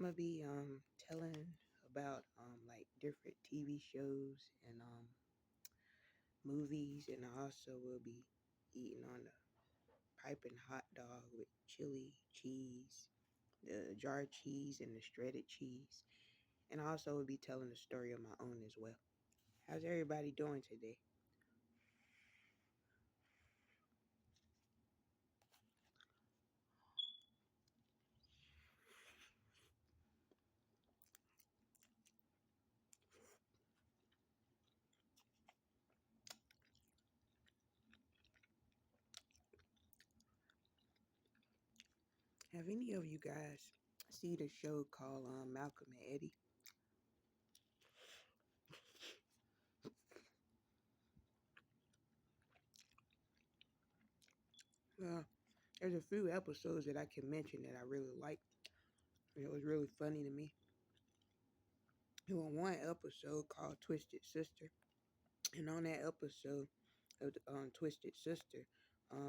I'm gonna be telling about like different TV shows and movies, and I also will be eating on the piping hot dog with chili cheese, the jar cheese, and the shredded cheese. And I also will be telling a story of my own as well. How's everybody doing today? Have any of you guys see the show called Malcolm and Eddie? Well, there's a few episodes that I can mention that I really like. It was really funny to me. There was one episode called Twisted Sister, and on that episode of Twisted Sister,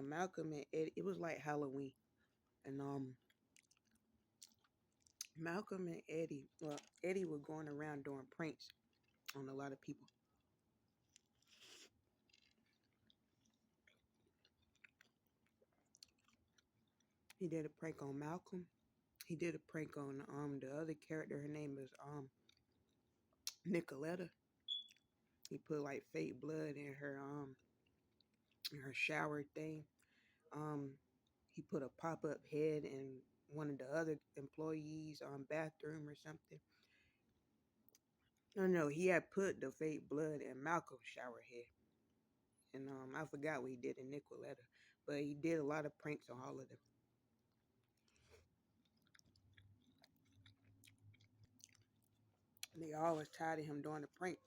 Malcolm and Eddie, it was like Halloween, and Malcolm and Eddie, well, Eddie was going around doing pranks on a lot of people. He did a prank on Malcolm. He did a prank on the other character. Her name is Nicoletta. He put like fake blood in her shower thing. Um, he put a pop up head in one of the other employees' bathroom or something. No, no, he had put the fake blood in Malcolm's shower head, and I forgot what he did in Nicoletta, but he did a lot of pranks on all of them. And they always tired of him doing the prank.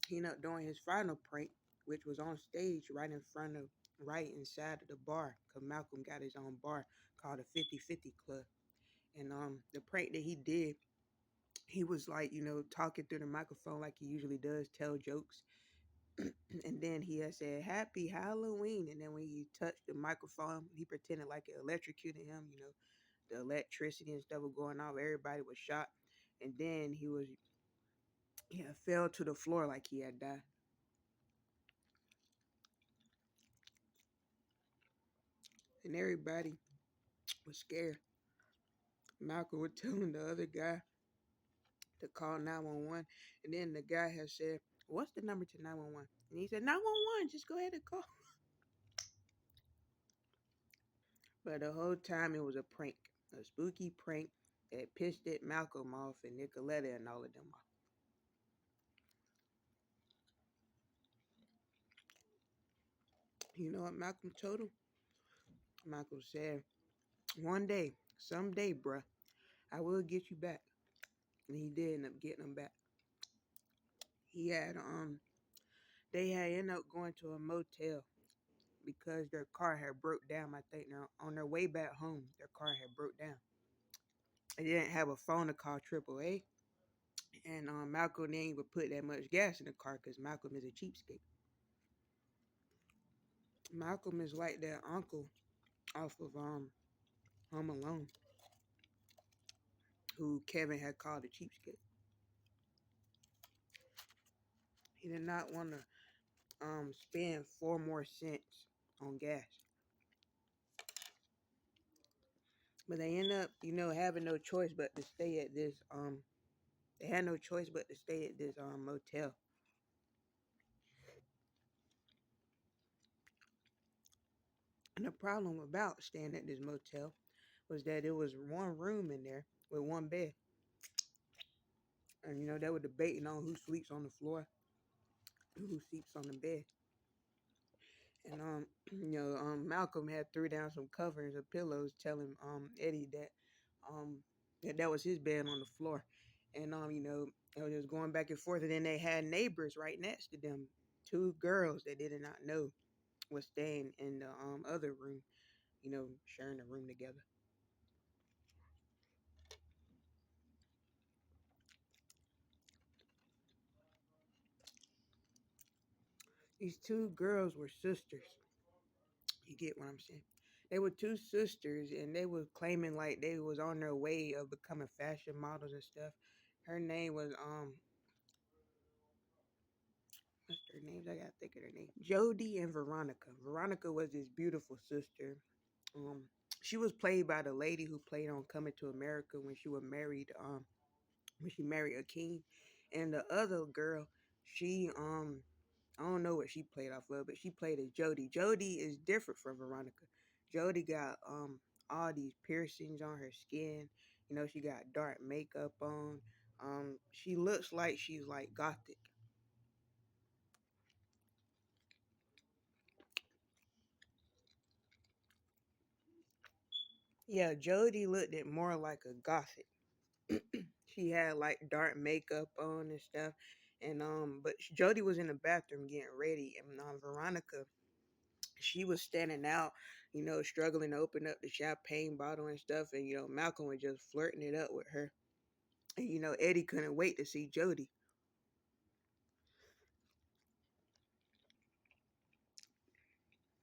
He ended up doing his final prank, which was on stage right in front of, right inside of the bar, because Malcolm got his own bar called the 50/50 Club. And the prank that he did, he was like, talking through the microphone like he usually does, tell jokes. And then he had said, Happy Halloween. And then when he touched the microphone, he pretended like it electrocuted him. The electricity and stuff was going off. Everybody was shocked. And then he fell to the floor like he had died. And everybody was scared. Malcolm was telling the other guy to call 911. And then the guy had said, What's the number to 911? And he said, 911, just go ahead and call. But the whole time it was a prank, a spooky prank that pissed it Malcolm off and Nicoletta and all of them off. You know what Malcolm told him? Malcolm said, One day, someday, bruh, I will get you back. And he did end up getting him back. He had they had ended up going to a motel because their car had broke down. I think now on their way back home, their car had broke down. They didn't have a phone to call AAA, and Malcolm didn't even put that much gas in the car because Malcolm is a cheapskate. Malcolm is like that uncle off of Home Alone, who Kevin had called a cheapskate. He did not want to spend 4 more cents on gas, but they end up having no choice but to stay at this They had no choice but to stay at this motel. And the problem about staying at this motel was that it was one room in there with one bed. And they were debating on who sleeps on the floor, who sleeps on the bed. And Malcolm had threw down some covers or pillows, telling Eddie um that was his bed on the floor. And it was just going back and forth. And then they had neighbors right next to them, two girls that they did not know was staying in the other room, sharing a room together. These two girls were sisters. You get what I'm saying? They were two sisters, and they were claiming like they was on their way of becoming fashion models and stuff. Her name was what's their names? I gotta think of their name. Jody and Veronica. Veronica was this beautiful sister. Um, she was played by the lady who played on Coming to America when she was married. When she married a king, and the other girl, she I don't know what she played off of, but she played as Jody. Jody is different from Veronica. Jody got all these piercings on her skin. You know, she got dark makeup on. She looks like she's like gothic. Yeah, Jody looked it more like a gothic. She had like dark makeup on and stuff. And but Jody was in the bathroom getting ready, and Veronica, she was standing out, you know, struggling to open up the champagne bottle and stuff. And, you know, Malcolm was just flirting it up with her. And, you know, Eddie couldn't wait to see Jody.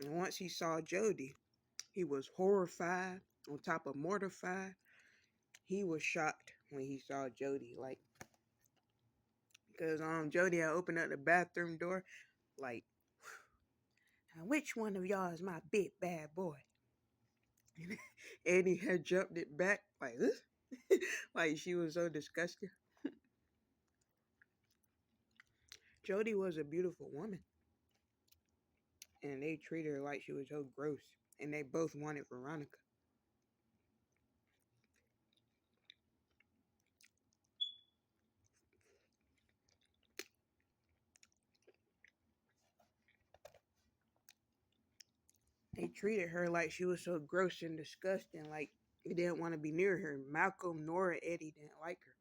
And once he saw Jody, he was horrified on top of mortified. He was shocked when he saw Jody. Like, because Jody had opened up the bathroom door. Like, now which one of y'all is my big bad boy? And Eddie had jumped it back like this. Like she was so disgusted. Jody was a beautiful woman, and they treated her like she was so gross. And they both wanted Veronica. They treated her like she was so gross and disgusting, like they didn't want to be near her. Malcolm nor Eddie didn't like her.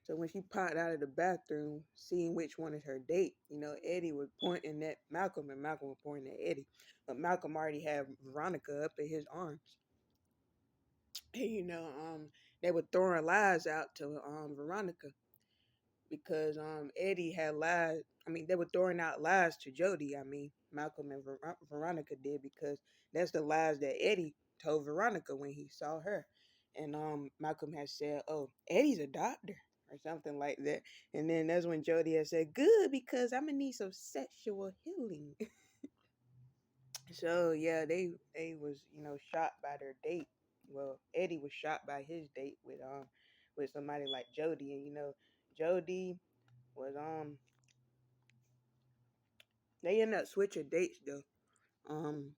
So when she popped out of the bathroom, seeing which one is her date, you know, Eddie was pointing at Malcolm and Malcolm was pointing at Eddie. But Malcolm already had Veronica up in his arms. And, you know, they were throwing lies out to Veronica because Eddie had lied. I mean, they were throwing out lies to Jody. I mean, Malcolm and Veronica did because that's the lies that Eddie told Veronica when he saw her. And Malcolm had said, "Oh, Eddie's a doctor." Or something like that. And then that's when Jody had said, "Good, because I'm gonna need some sexual healing." So yeah, they was, you know, shot by their date. Well, Eddie was shot by his date with somebody like Jody, and you know, Jody was they ended up switching dates though. Um,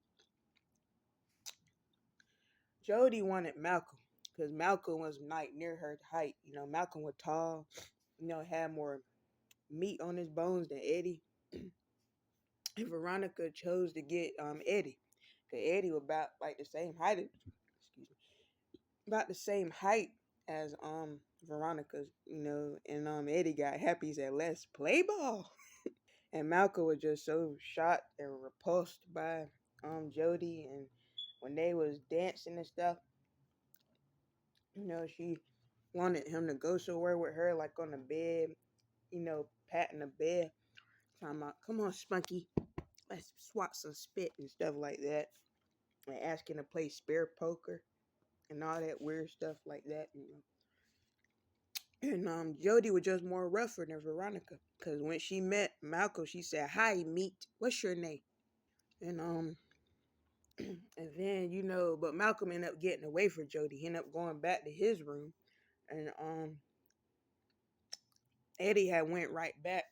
Jody wanted Malcolm because Malcolm was like near her height. You know, Malcolm was tall. You know, had more meat on his bones than Eddie. And Veronica chose to get Eddie, because Eddie was about like the same height. Excuse me, about the same height as Veronica's. You know, and Eddie got happy. He said, "Let's play ball." And Malcolm was just so shocked and repulsed by Jody, and when they was dancing and stuff, you know, she wanted him to go somewhere with her, like on the bed, you know, patting the bed, talking about, "Come on, Spunky, let's swat some spit," and stuff like that, and asking to play spare poker and all that weird stuff like that, you know. And Jody was just more rougher than Veronica, because when she met Malcolm, she said, "Hi, meat. What's your name?" And and then, you know, but Malcolm ended up getting away from Jody. He ended up going back to his room, and Eddie had went right back,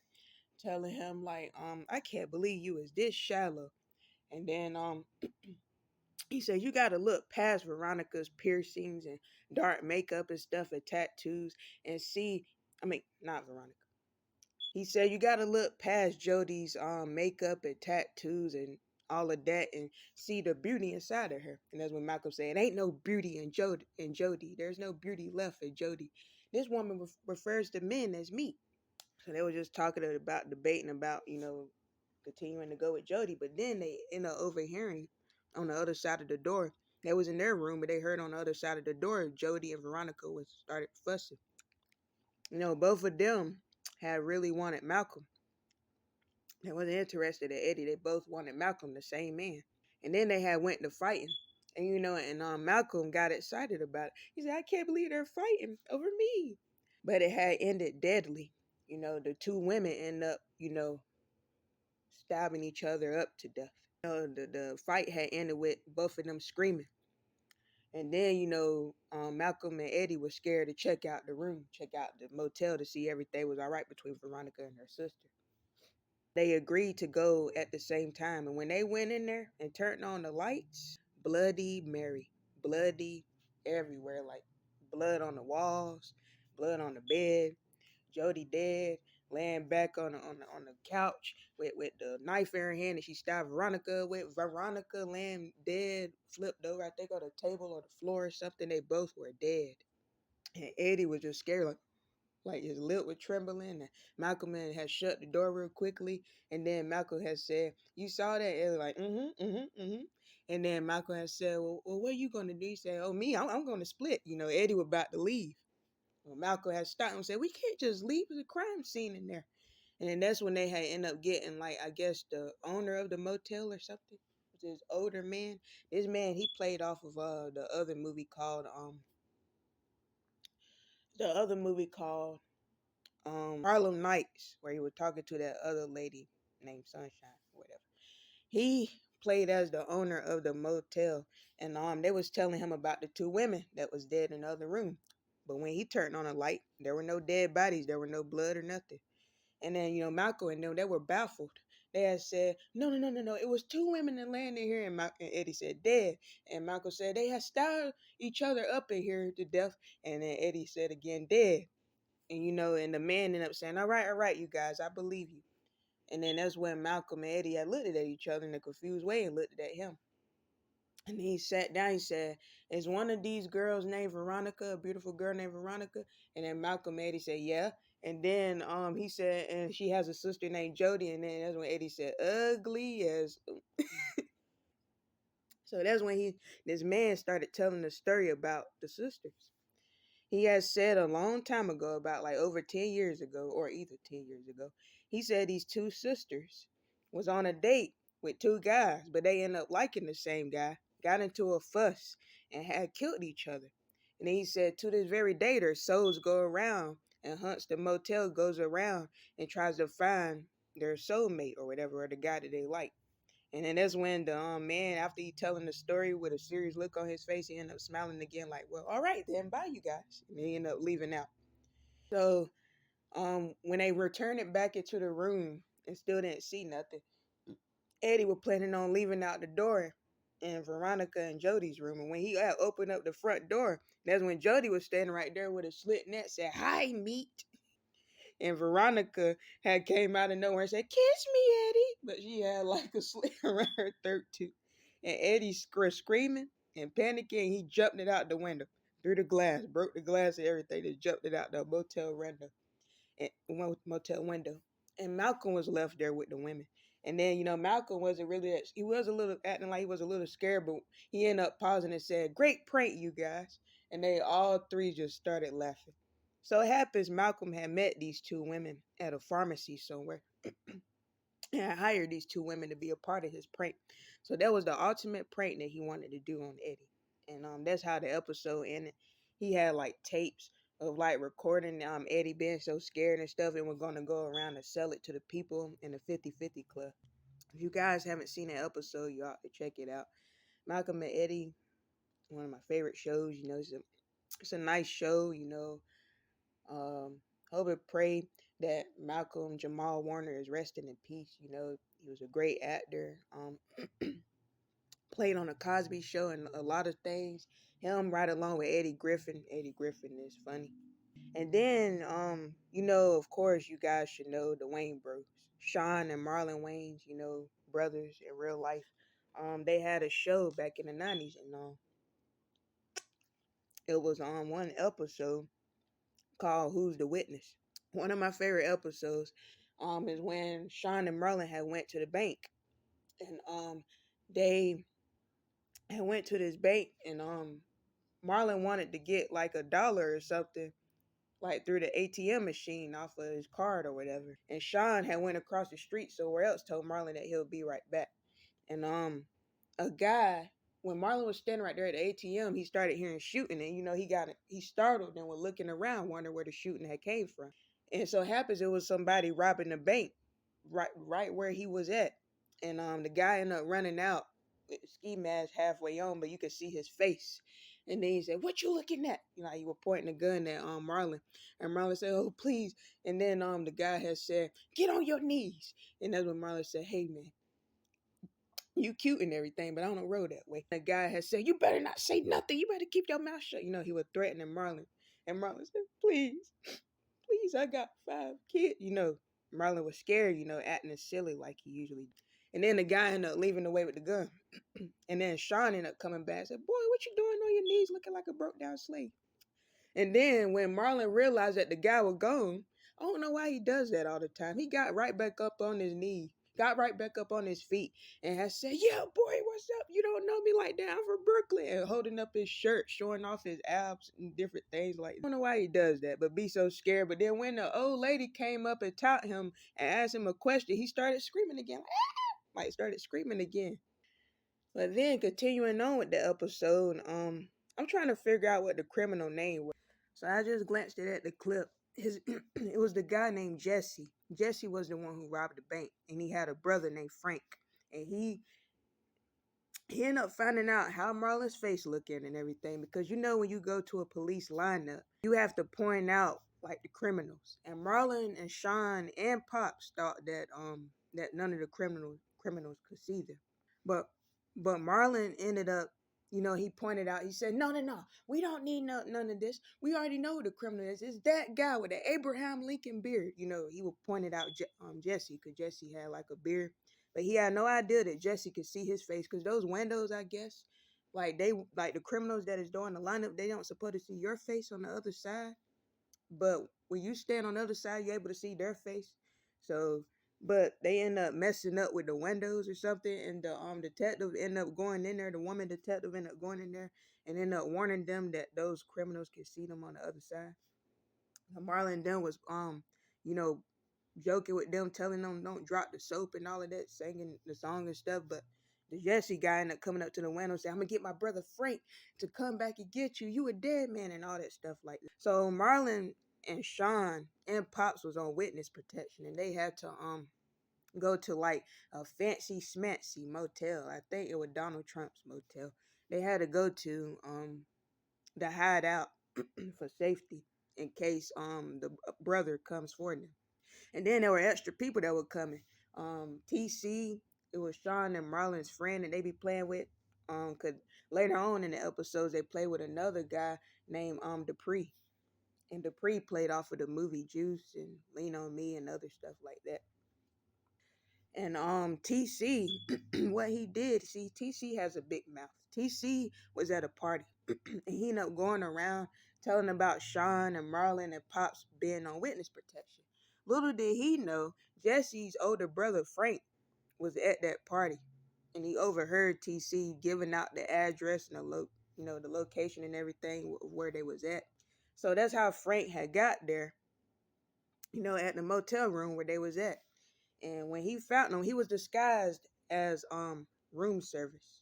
telling him like, "I can't believe you is this shallow." And then he said, "You gotta look past Veronica's piercings and dark makeup and stuff and tattoos and see." I mean, not Veronica. He said, "You gotta look past Jody's makeup and tattoos and all of that and see the beauty inside of her." And that's when Malcolm said, "Ain't no beauty in Jody. In Jody, there's no beauty left in Jody. This woman refers to men as meat." So they were just talking about, debating about, you know, continuing to go with Jody. But then they ended up overhearing on the other side of the door. They was in their room, but they heard on the other side of the door Jody and Veronica was started fussing. You know, both of them had really wanted Malcolm. They wasn't interested in Eddie. They both wanted Malcolm, the same man. And then they had went to fighting. And Malcolm got excited about it. He said, I can't believe they're fighting over me. But it had ended deadly. The two women end up, stabbing each other up to death. The fight had ended with both of them screaming. And then, Malcolm and Eddie were scared to check out the room, check out the motel to see everything was all right between Veronica and her sister. They agreed to go at the same time. And when they went in there and turned on the lights, bloody Mary, bloody everywhere, like blood on the walls, blood on the bed, Jody dead, laying back on the couch with the knife in her hand, and she stabbed Veronica with Veronica laying dead, flipped over, I think on the table or the floor or something. They both were dead. And Eddie was just scared, like his lip was trembling. And Malcolm had shut the door real quickly, and then Malcolm had said, "You saw that?" Eddie like, mm-hmm. And then Malcolm had said, "Well, what are you gonna do?" He said, "Oh, me, I'm gonna split." Eddie was about to leave. Well, Malcolm had stopped him and said, "We can't just leave. There's a crime scene in there." And then that's when they had ended up getting, like, I guess the owner of the motel or something, was this older man. This man, he played off of the other movie called Harlem Nights, where he was talking to that other lady named Sunshine or whatever. He played as the owner of the motel, and they was telling him about the two women that was dead in the other room. But when he turned on a light, there were no dead bodies, there were no blood or nothing. And then, Malcolm and them, they were baffled. They had said, no, no, no, no, no. It was two women that landed here. And Eddie said, dead. And Malcolm said, they had stabbed each other up in here to death. And then Eddie said again, dead. And, and the man ended up saying, all right, you guys, I believe you. And then that's when Malcolm and Eddie had looked at each other in a confused way and looked at him. And he sat down. He said, "Is one of these girls named Veronica, a beautiful girl named Veronica?" And then Malcolm Eddie said, "Yeah." And then he said, "And she has a sister named Jody." And then that's when Eddie said, "Ugly as." So that's when this man started telling the story about the sisters. He has said a long time ago, about like over 10 years ago, or either 10 years ago, he said these two sisters was on a date with two guys, but they ended up liking the same guy, got into a fuss, and had killed each other. And then he said to this very day, their souls go around and hunts the motel, goes around and tries to find their soulmate or whatever, or the guy that they like. And then that's when the man, after he telling the story with a serious look on his face, he ended up smiling again, like, well, all right then, bye you guys. And he ended up leaving out. So when they returned it back into the room and still didn't see nothing, Eddie was planning on leaving out the door in Veronica and Jody's room. And when he had opened up the front door, that's when Jody was standing right there with a slit net, said, "Hi, meat." And Veronica had came out of nowhere and said, "Kiss me, Eddie." But she had like a slit around her throat too. And Eddie screaming and panicking. He jumped it out the window, through the glass, broke the glass and everything. Just jumped it out the motel window. And Malcolm was left there with the women. And then, Malcolm wasn't really, he was a little acting like he was a little scared, but he ended up pausing and said, "Great prank, you guys." And they all three just started laughing. So it happens Malcolm had met these two women at a pharmacy somewhere and hired these two women to be a part of his prank. So that was the ultimate prank that he wanted to do on Eddie. And that's how the episode ended. He had like tapes of like recording Eddie being so scared and stuff, and we're gonna go around and sell it to the people in the 50/50 club. If you guys haven't seen that episode, you ought to check it out. Malcolm and Eddie, one of my favorite shows. It's a nice show. Um, Hope and pray that Malcolm Jamal Warner is resting in peace. He was a great actor. Played on a Cosby Show and a lot of things. Him right along with Eddie Griffin. Eddie Griffin is funny. And then, of course, you guys should know the Wayne Bros, Sean and Marlon Wayans. Brothers in real life. They had a show back in the 90s, and it was on one episode called "Who's the Witness." One of my favorite episodes is when Sean and Merlin had went to the bank, and they had went to this bank, and Marlon wanted to get like $1 or something like through the ATM machine off of his card or whatever. And Sean had went across the street somewhere else, told Marlon that he'll be right back. And a guy, when Marlon was standing right there at the ATM, he started hearing shooting, and he startled and was looking around, wondering where the shooting had came from. And so happens it was somebody robbing the bank, right where he was at. And the guy ended up running out with the ski mask halfway on, but you could see his face. And then he said, "What you looking at?" He was pointing a gun at Marlon, and Marlon said, "Oh, please." And then the guy had said, "Get on your knees." And that's when Marlon said, "Hey man, you cute and everything, but I don't roll that way." The guy had said, "You better not say nothing. You better keep your mouth shut." He was threatening Marlon. And Marlon said, "Please, please, I got 5 kids." Marlon was scared, acting as silly like he usually does. And then the guy ended up leaving away with the gun. And then Sean ended up coming back and said, "Boy, what you doing on your knees looking like a broke down slave?" And then when Marlon realized that the guy was gone, I don't know why he does that all the time. He got right back up on his knees, got right back up on his feet, and has said, "Yeah, boy, what's up? You don't know me like that. I'm from Brooklyn." And holding up his shirt, showing off his abs and different things like that. I don't know why he does that, but be so scared. But then when the old lady came up and taught him and asked him a question, he started screaming again. Like started screaming again. But then continuing on with the episode, I'm trying to figure out what the criminal name was. So I just glanced at the clip. His it was the guy named Jesse. Jesse was the one who robbed the bank, and he had a brother named Frank. And he ended up finding out how Marlon's face looking and everything, because when you go to a police lineup, you have to point out like the criminals. And Marlon and Sean and Pops thought that none of the criminals could see them. But Marlon ended up, he pointed out, he said, "No, no, no, we don't need none of this. We already know who the criminal is. It's that guy with the Abraham Lincoln beard." He would pointed out Jesse, because Jesse had like a beard. But he had no idea that Jesse could see his face, because those windows, I guess, like the criminals that is doing the lineup, they don't supposed to see your face on the other side. But when you stand on the other side, you're able to see their face. So, but they end up messing up with the windows or something, and the detective end up going in there. The woman detective end up going in there and end up warning them that those criminals can see them on the other side. And Marlon Dunn was you know, joking with them, telling them don't drop the soap and all of that, singing the song and stuff. But the Jesse guy ended up coming up to the window and saying, "I'm gonna get my brother Frank to come back and get you. You a dead man," and all that stuff like that. So Marlon and Sean and Pops was on witness protection, and they had to go to like a fancy smancy motel. I think it was Donald Trump's motel. They had to go to the hideout for safety in case the brother comes for them. And then there were extra people that were coming. TC, it was Sean and Marlon's friend that they be playing with. Cause later on in the episodes they play with another guy named Dupree. And Dupree played off of the movie Juice and Lean on Me and other stuff like that. And TC, what he did, see, TC has a big mouth. TC was at a party and he ended up going around telling about Sean and Marlon and Pops being on witness protection. Little did he know, Jesse's older brother Frank was at that party, and he overheard TC giving out the address and the location and everything where they was at. So that's how Frank had got there, at the motel room where they was at. And when he found him, he was disguised as room service.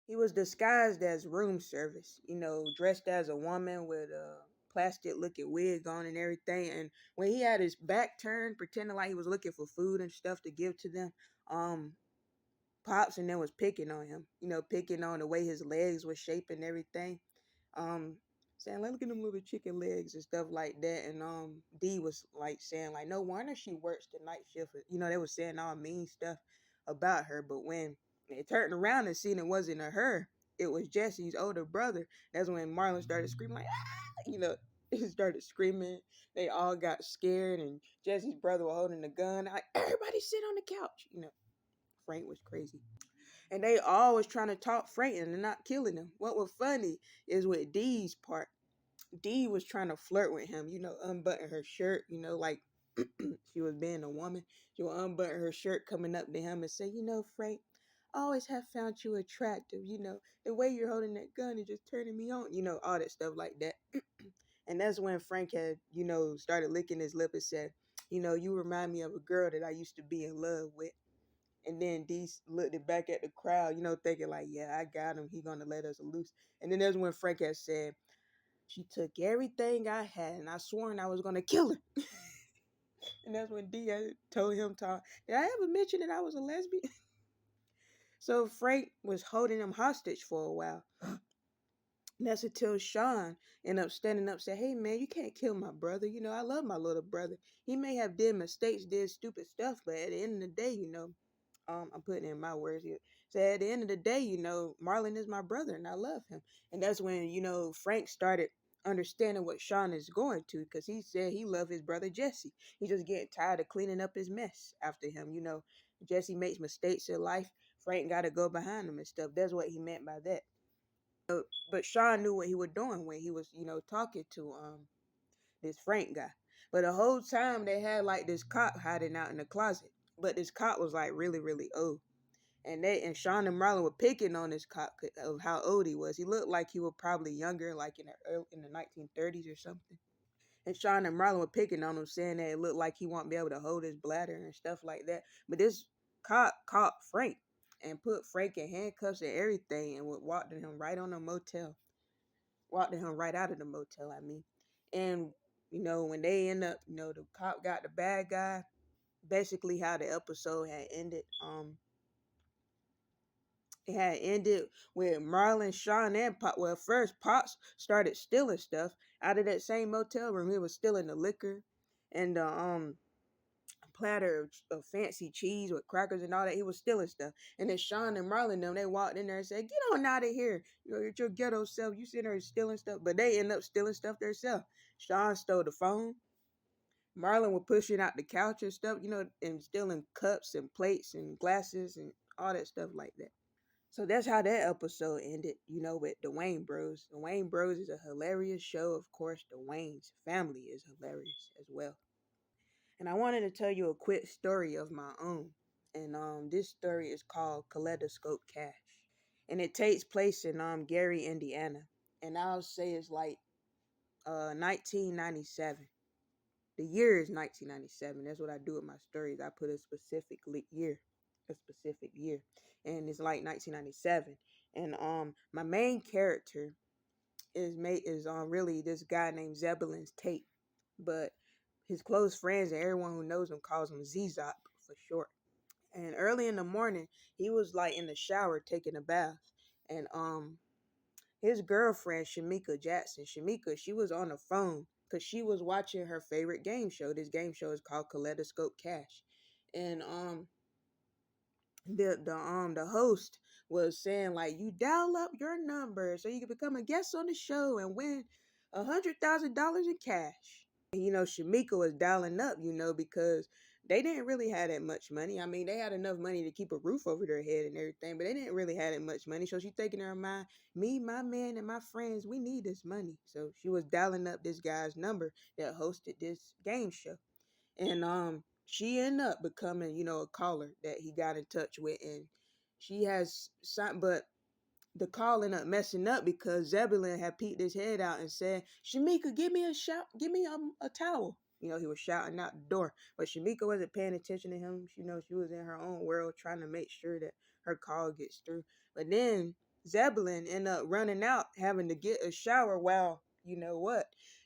He was disguised as room service, dressed as a woman with a plastic looking wig on and everything. And when he had his back turned, pretending like he was looking for food and stuff to give to them, um, Pops and them was picking on him, picking on the way his legs were shaped and everything. Um, saying, "Look at them little chicken legs" and stuff like that. And D was like saying, like, "No wonder she works the night shift." They was saying all mean stuff about her. But when they turned around and seen it wasn't her, it was Jesse's older brother. That's when Marlon started screaming like, "Ah!" He started screaming. They all got scared, and Jesse's brother was holding the gun. Like, "Everybody sit on the couch." Frank was crazy. And they always trying to talk Frank and not killing him. What was funny is with Dee's part. Dee was trying to flirt with him, unbutton her shirt, like she was being a woman. She would unbutton her shirt coming up to him and say, "Frank, always have found you attractive. The way you're holding that gun is just turning me on. All that stuff like that. And that's when Frank had, started licking his lip and said, you remind me of a girl that I used to be in love with. And then D looked it back at the crowd, thinking like, yeah, I got him. He gonna let us loose. And then that's when Frank had said, she took everything I had, and I sworn I was gonna kill her. And that's when D had told him, did I ever mention that I was a lesbian? So Frank was holding him hostage for a while. And that's until Sean ended up standing up and said, hey man, you can't kill my brother. I love my little brother. He may have did mistakes, did stupid stuff, but at the end of the day, I'm putting in my words here. So at the end of the day, Marlon is my brother and I love him. And that's when, Frank started understanding what Sean is going to, because he said he loved his brother Jesse. He just getting tired of cleaning up his mess after him. Jesse makes mistakes in life. Frank got to go behind him and stuff. That's what he meant by that. But Sean knew what he was doing when he was, talking to this Frank guy. But the whole time they had like this cop hiding out in the closet. But this cop was like really, really old. And Sean and Marlon were picking on this cop of how old he was. He looked like he was probably younger, like in the 1930s or something. And Sean and Marlon were picking on him, saying that it looked like he won't be able to hold his bladder and stuff like that. But this cop caught Frank and put Frank in handcuffs and everything, and walked him right on the motel. Walked him right out of the motel, I mean. And, when they end up, the cop got the bad guy. Basically how the episode had ended. It had ended with Marlon, Sean, and Pop. Well, first Pops started stealing stuff out of that same motel room. He was stealing the liquor and the platter of fancy cheese with crackers and all that. He was stealing stuff. And then Sean and Marlon them, they walked in there and said, "Get on out of here! You're your ghetto self. You sitting there stealing stuff." But they end up stealing stuff themselves. Sean stole the phone. Marlon was pushing out the couch and stuff, and stealing cups and plates and glasses and all that stuff like that. So that's how that episode ended, with the Wayne Bros. The Wayne Bros is a hilarious show. Of course, the Wayne's family is hilarious as well. And I wanted to tell you a quick story of my own. And this story is called Kaleidoscope Kash. And it takes place in Gary, Indiana. And I'll say it's like 1997. The year is 1997. That's what I do with my stories. I put a specific year, and it's like 1997. And my main character is really this guy named Zebulon's Tate, but his close friends and everyone who knows him calls him Zzop for short. And early in the morning, he was like in the shower taking a bath, and his girlfriend Shamika Jackson, she was on the phone because she was watching her favorite game show. This game show is called Kaleidoscope Kash, and the host was saying like, you dial up your number so you can become a guest on the show and win $100,000 in cash. And Shamika was dialing up, because they didn't really have that much money. I mean, they had enough money to keep a roof over their head and everything, but they didn't really have that much money. So she's thinking in her mind, me, my man, and my friends, we need this money. So she was dialing up this guy's number that hosted this game show. And she ended up becoming, a caller that he got in touch with. And she has some, but the call ended up messing up because Zebulon had peeked his head out and said, Shamika, give me a towel. He was shouting out the door, but Shamika wasn't paying attention to him. She was in her own world trying to make sure that her call gets through. But then Zebulon ended up running out, having to get a shower while,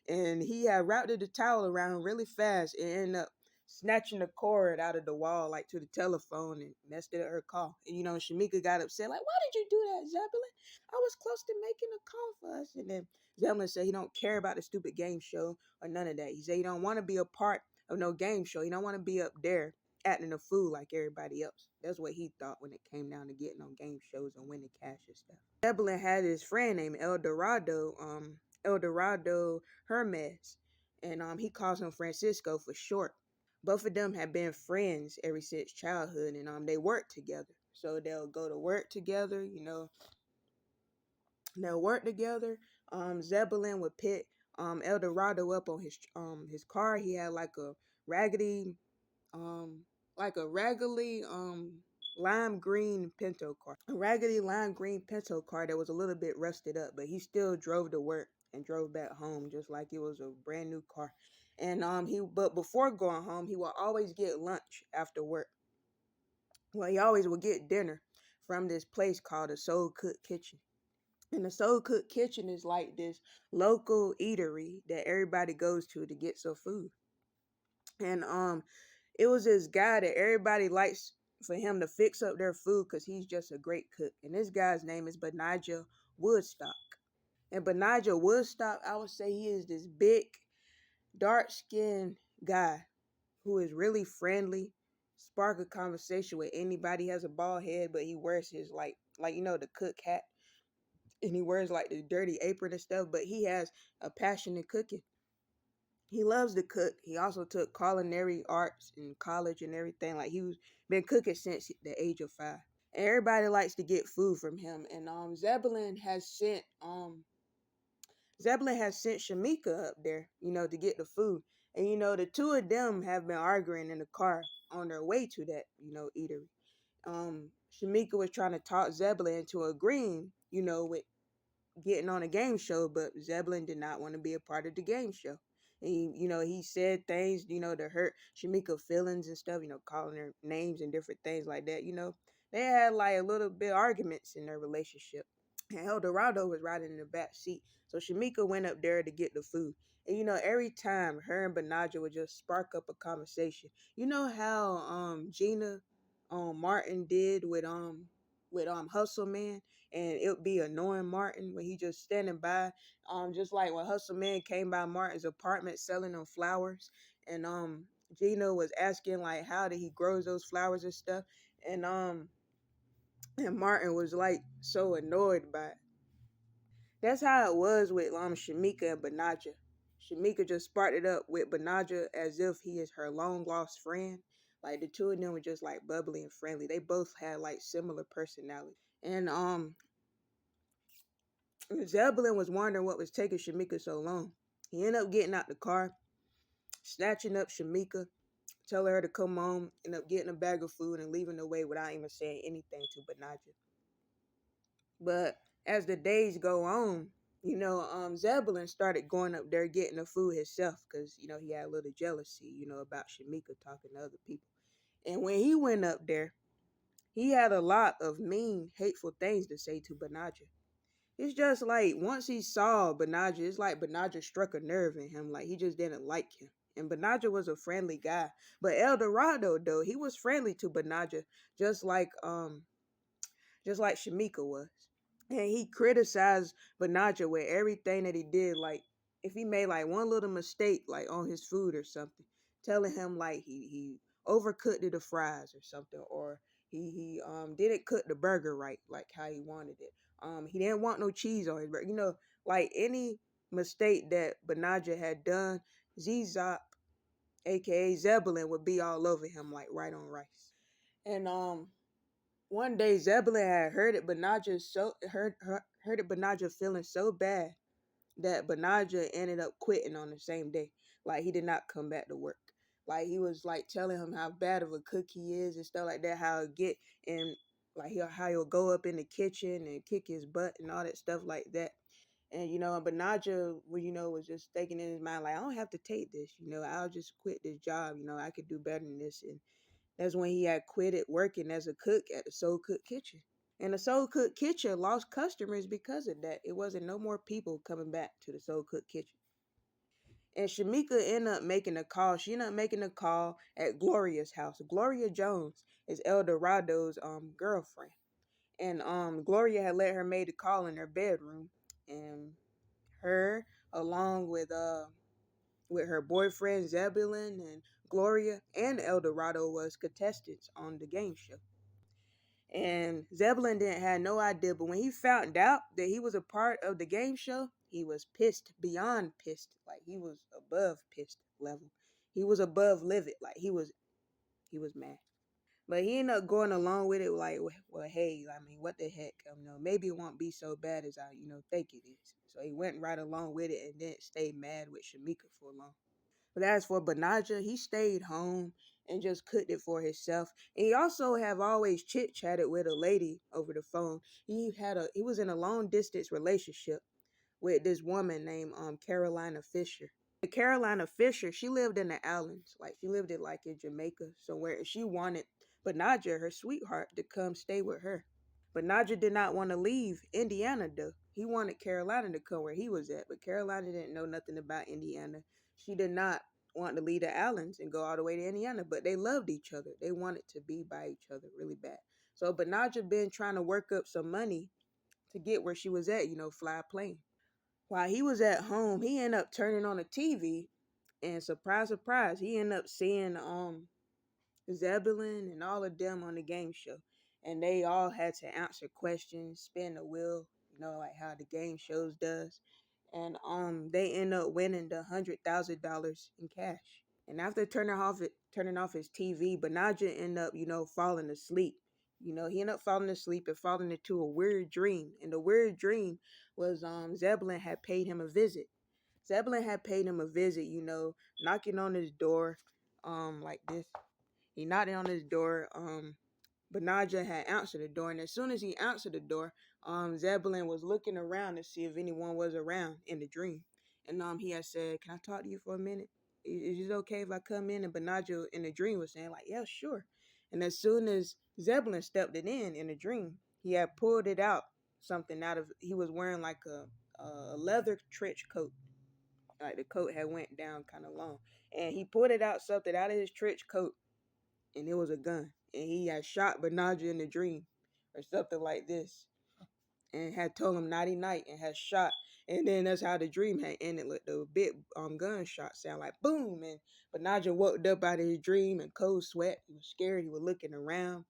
and he had routed the towel around really fast and ended up snatching the cord out of the wall, like to the telephone, and messed it up her call. And Shamika got upset, like, why did you do that, Zebulon? I was close to making a call for us. And then Zebulon said he don't care about the stupid game show or none of that. He said he don't want to be a part of no game show. He don't want to be up there acting a fool like everybody else. That's what he thought when it came down to getting on game shows and winning cash and stuff. Zebulon had his friend named Eldorado Hermes, and he calls him Francisco for short. Both of them have been friends ever since childhood, and they work together. So they'll go to work together, they'll work together. Zebulon would pick Eldorado up on his car. He had like a raggedy, like a raggedy lime green Pinto car, a raggedy lime green Pinto car that was a little bit rusted up, but he still drove to work and drove back home just like it was a brand new car. And but before going home, he would always get lunch after work. Well, he always would get dinner from this place called the Soul Cook Kitchen. And the Soul Cook Kitchen is like this local eatery that everybody goes to get some food. And it was this guy that everybody likes for him to fix up their food because he's just a great cook. And this guy's name is Benijah Woodstock. And Benijah Woodstock, I would say he is this big, dark skinned guy who is really friendly, spark a conversation with anybody. He has a bald head, but he wears his like the cook hat, and he wears like the dirty apron and stuff. But he has a passion in cooking. He loves to cook. He also took culinary arts in college and everything. Like he was been cooking since the age of 5. And everybody likes to get food from him. And Zebulon has sent Shamika up there, to get the food. And the two of them have been arguing in the car on their way to that, eatery. Shamika was trying to talk Zebulon into agreeing, with getting on a game show, but Zebulon did not want to be a part of the game show. And he said things, to hurt Shamika feelings and stuff, calling her names and different things like that. They had like a little bit of arguments in their relationship. And El Dorado was riding in the back seat. So Shamika went up there to get the food. And every time her and Benaja would just spark up a conversation. You know how Gina Martin did with Hustle Man, and it would be annoying Martin when he just standing by. Just like when Hustle Man came by Martin's apartment selling them flowers, and Gina was asking like how did he grows those flowers and stuff. And Martin was like so annoyed by it. That's how it was with Shamika and Benaja. Shamika just sparked it up with Benaja as if he is her long lost friend. Like the two of them were just like bubbly and friendly. They both had like similar personality. And Zebulon was wondering what was taking Shamika so long. He ended up getting out the car, snatching up Shamika, telling her to come home, ended up getting a bag of food and leaving away without even saying anything to Benaja. But as the days go on, Zebulon started going up there getting the food himself because, he had a little jealousy, about Shamika talking to other people. And when he went up there, he had a lot of mean, hateful things to say to Benaja. It's just like once he saw Benaja, it's like Benaja struck a nerve in him. Like he just didn't like him. And Benaja was a friendly guy. But El Dorado, though, he was friendly to Benaja, just like Shamika was. And he criticized Benaja with everything that he did. Like if he made like one little mistake, like on his food or something, telling him like he overcooked the fries or something, or he didn't cook the burger right, like how he wanted it. He didn't want no cheese on his burger. Like any mistake that Benaja had done, Zop, aka Zebulon, would be all over him like right on rice. And one day Zebulon had heard it Benaja feeling so bad that Benaja ended up quitting on the same day. Like he did not come back to work. Like he was like telling him how bad of a cook he is and stuff like that. How he'll get and like how he'll go up in the kitchen and kick his butt and all that stuff like that. And Benaja, was just thinking in his mind like I don't have to take this. I'll just quit this job. I could do better than this. And that's when he had quitted working as a cook at the Soul Cook Kitchen. And the Soul Cook Kitchen lost customers because of that. It wasn't no more people coming back to the Soul Cook Kitchen. And Shamika ended up making a call. She ended up making a call at Gloria's house. Gloria Jones is El Dorado's girlfriend. And Gloria had let her maid a call in her bedroom. And her, along with her boyfriend Zebulon and Gloria and El Dorado was contestants on the game show. And Zebulon didn't have no idea, but when he found out that he was a part of the game show, he was pissed, beyond pissed. Like he was above pissed level. He was above livid. Like he was mad. But he ended up going along with it like, well, hey, I mean, what the heck? Maybe it won't be so bad as I, think it is. So he went right along with it and then stayed mad with Shamika for long. But as for Benaja, he stayed home and just cooked it for himself. And he also have always chit chatted with a lady over the phone. He was in a long distance relationship with this woman named Carolina Fisher. The Carolina Fisher, she lived in the islands, like she lived in like in Jamaica somewhere, and she wanted Benaja, her sweetheart, to come stay with her. But Naja did not want to leave Indiana though. He wanted Carolina to come where he was at, but Carolina didn't know nothing about Indiana. She did not want to leave the islands and go all the way to Indiana, but they loved each other. They wanted to be by each other really bad. So Benaja been trying to work up some money to get where she was at, fly a plane. While he was at home, he ended up turning on the TV, and surprise, surprise, he ended up seeing Zebulon and all of them on the game show. And they all had to answer questions, spin the wheel, like how the game shows does. And they end up winning the $100,000 in cash. And after turning off his TV, Benaja ended up, falling asleep. He ended up falling asleep and falling into a weird dream. And the weird dream was Zebulon had paid him a visit. Zebulon had paid him a visit, knocking on his door, like this. He knocked on his door. Benaja had answered the door, and as soon as he answered the door, Zebulon was looking around to see if anyone was around in the dream. And he had said, "Can I talk to you for a minute? Is it okay if I come in?" And Benaja in the dream was saying, like, "Yeah, sure." And as soon as Zebulon stepped it in the dream, he had pulled it out, something out of, he was wearing like a leather trench coat. Like the coat had went down kind of long. And he pulled it out, something out of his trench coat, and it was a gun. And he had shot Benaja in the dream or something like this. And had told him nighty night and had shot. And then that's how the dream had ended. Like the big gunshot sound like boom. And Benaja woke up out of his dream in cold sweat. He was scared. He was looking around.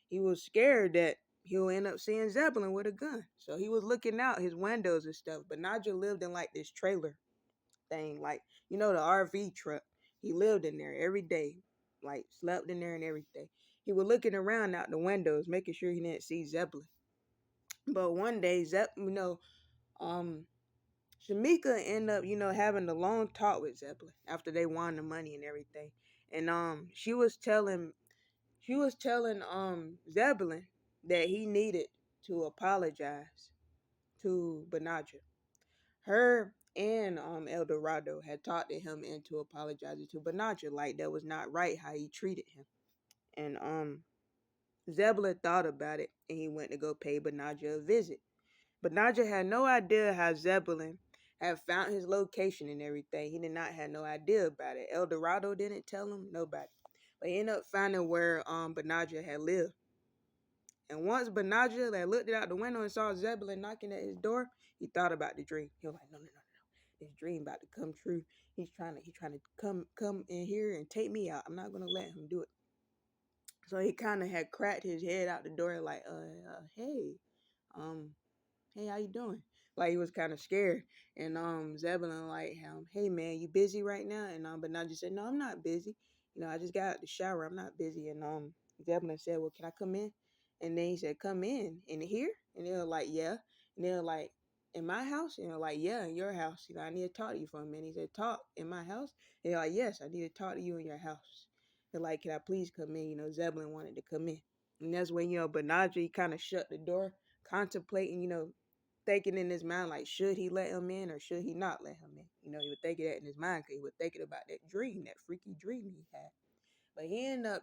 He was scared that he'll end up seeing Zebulon with a gun. So he was looking out his windows and stuff. Benaja lived in like this trailer thing, like the RV truck. He lived in there every day, like slept in there and everything. He was looking around out the windows, making sure he didn't see Zebulon. But one day, um, Shamika ended up, having a long talk with Zebulon after they won the money and everything. And she was telling Zebulon that he needed to apologize to Benaja. Her and El Dorado had talked to him into apologizing to Benaja, like that was not right how he treated him. And Zebulon thought about it and he went to go pay Benaja a visit. Benaja had no idea how Zebulon had found his location and everything. He did not have no idea about it. El Dorado didn't tell him, nobody. But he ended up finding where Benaja had lived. And once Benaja had looked out the window and saw Zebulon knocking at his door, he thought about the dream. He was like, no, no, no, no. This dream about to come true. He's trying to come in here and take me out. I'm not gonna let him do it. So he kind of had cracked his head out the door like, hey, um, hey, how you doing? Like he was kind of scared. And Zebulon like, hey man, you busy right now? And Benaja said, no, I'm not busy. I just got out the shower. I'm not busy. And Zebulon said, well, can I come in? And then he said, come in here? And they were like, yeah. And they were like, in my house? And they were like, yeah, in your house. I need to talk to you for a minute. He said, talk in my house? And they're like, yes, I need to talk to you in your house. They're like, can I please come in? Zebulon wanted to come in. And that's when, Benaja kind of shut the door, contemplating, thinking in his mind, like, should he let him in or should he not let him in? He would think of that in his mind because he was thinking about that dream, that freaky dream he had. But he ended up,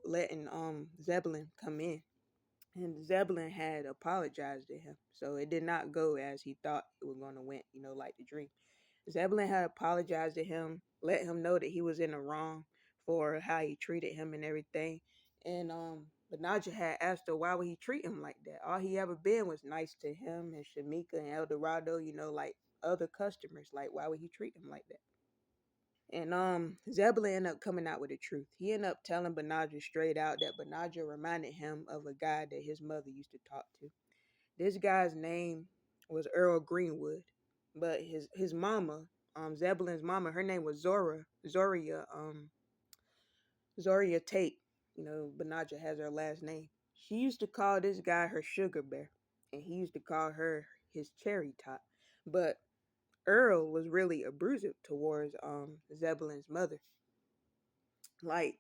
letting Zebulon come in. And Zebulon had apologized to him. So it did not go as he thought it was going to went, like the dream. Zebulon had apologized to him, let him know that he was in the wrong for how he treated him and everything. And Benaja had asked her why would he treat him like that. All he ever been was nice to him and Shamika and El Dorado, like other customers. Like why would he treat him like that? And Zebulon ended up coming out with the truth. He ended up telling Benaja straight out that Benaja reminded him of a guy that his mother used to talk to. This guy's name was Earl Greenwood, but his mama, Zebulon's mama, her name was Zoria Tate. Benaja has her last name. She used to call this guy her sugar bear, and he used to call her his cherry top. But Earl was really abusive towards Zebulon's mother. Like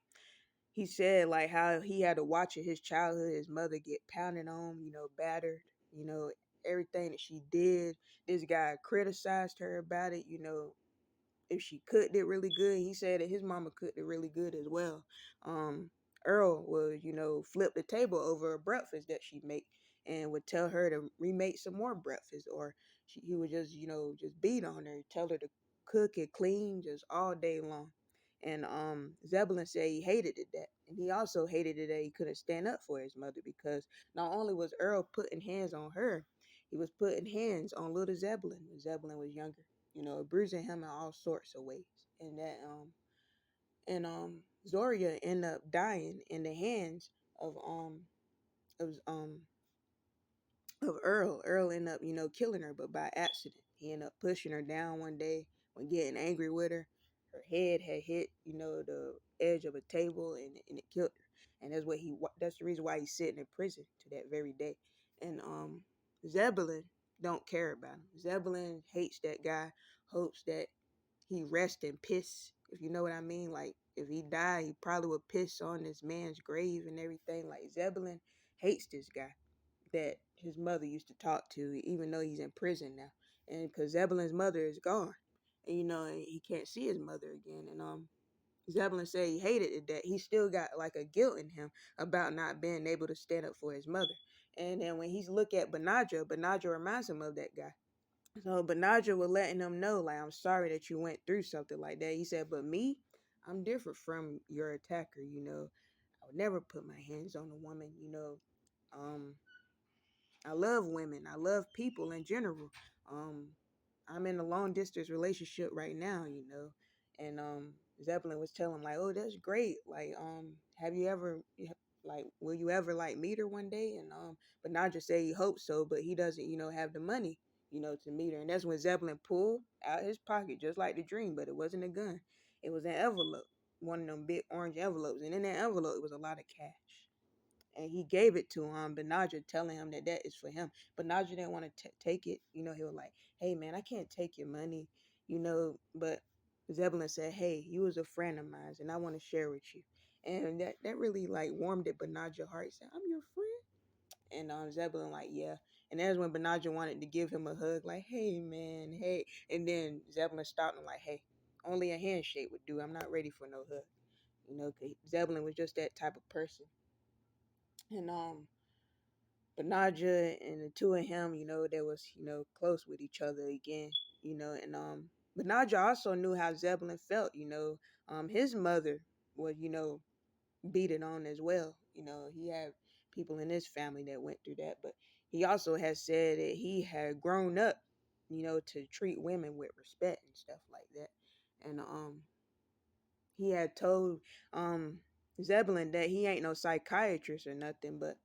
he said, like how he had to watch in his childhood his mother get pounded on, battered, you know, everything that she did. This guy criticized her about it, if she cooked it really good. He said that his mama cooked it really good as well. Um, Earl would, flip the table over a breakfast that she make and would tell her to remake some more breakfast, or he would just, just beat on her, tell her to cook it clean just all day long. And Zebulon said he hated it that, and he also hated it that he couldn't stand up for his mother because not only was Earl putting hands on her, he was putting hands on little Zebulon when Zebulon was younger, bruising him in all sorts of ways. And that Zoria ended up dying in the hands of of um of Earl. Earl ended up, killing her, but by accident. He ended up pushing her down one day when getting angry with her. Her head had hit, the edge of a table, and it killed her. And that's the reason why he's sitting in prison to that very day. And Zebulon don't care about him. Zebulon hates that guy, hopes that he rest in piss, if you know what I mean. Like if he died, he probably would piss on this man's grave and everything. Like Zebulon hates this guy that his mother used to talk to, even though he's in prison now. And because Zebulon's mother is gone, and he can't see his mother again. And Zebulon said he hated it that he still got like a guilt in him about not being able to stand up for his mother. And then when he's look at Benaja, Benaja reminds him of that guy. So Benaja was letting him know, like, I'm sorry that you went through something like that. He said, but me, I'm different from your attacker, I would never put my hands on a woman. Um, I love women. I love people in general. Um, I'm in a long distance relationship right now, and Zeppelin was telling like, oh, that's great. Like, have you ever like, will you ever like meet her one day? And but Naja said he hopes so, but he doesn't, have the money, to meet her. And that's when Zeppelin pulled out his pocket, just like the dream, but it wasn't a gun. It was an envelope, one of them big orange envelopes, and in that envelope it was a lot of cash, and he gave it to Benaja, telling him that that is for him. Benaja didn't want to take it. He was like, "Hey man, I can't take your money," But Zebulon said, "Hey, you was a friend of mine, and I want to share with you." And that really like warmed at Benaja's heart. He said, "I'm your friend," and Zebulon like, "Yeah." And that's when Benaja wanted to give him a hug, like, "Hey man, hey," and then Zebulon stopped him like, "Hey, only a handshake would do. I'm not ready for no hug." 'Cause Zebulon was just that type of person. And Benaja and the two of him, they was, close with each other again, and Benaja also knew how Zebulon felt, his mother was, beaten on as well. He had people in his family that went through that, but he also has said that he had grown up, to treat women with respect and stuff like that. And he had told um Zebulon that he ain't no psychiatrist or nothing, but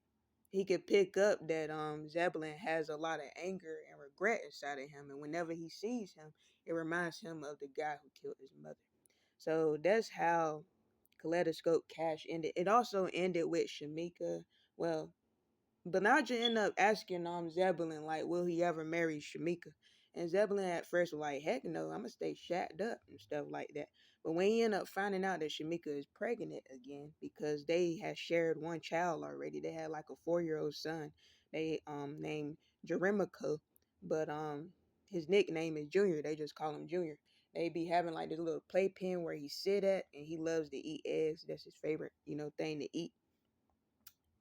he could pick up that Zebulon has a lot of anger and regret inside of him, and whenever he sees him, it reminds him of the guy who killed his mother. So that's how Kaleidoscope Cash ended. It also ended with Shamika. Well, Benaja ended up asking Zebulon like, will he ever marry Shamika? And Zebulon at first was like, heck no, I'm gonna stay shacked up and stuff like that. But when he ended up finding out that Shamika is pregnant again because they had shared one child already, they had like a 4-year-old son. They named Jeremico, but his nickname is Junior. They just call him Junior. They be having like this little playpen where he sit at, and he loves to eat eggs. That's his favorite, thing to eat.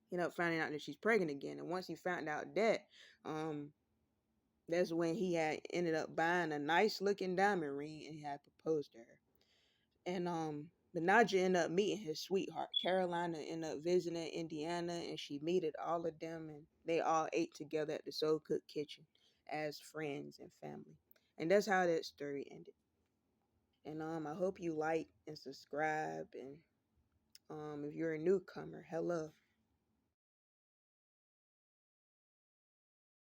He ended up finding out that she's pregnant again. And once he found out that, um, that's when he had ended up buying a nice looking diamond ring and he had proposed to her. And Benaja ended up meeting his sweetheart. Carolina ended up visiting Indiana, and she meted all of them, and they all ate together at the Soul Cook Kitchen as friends and family. And that's how that story ended. And I hope you like and subscribe, and if you're a newcomer, hello.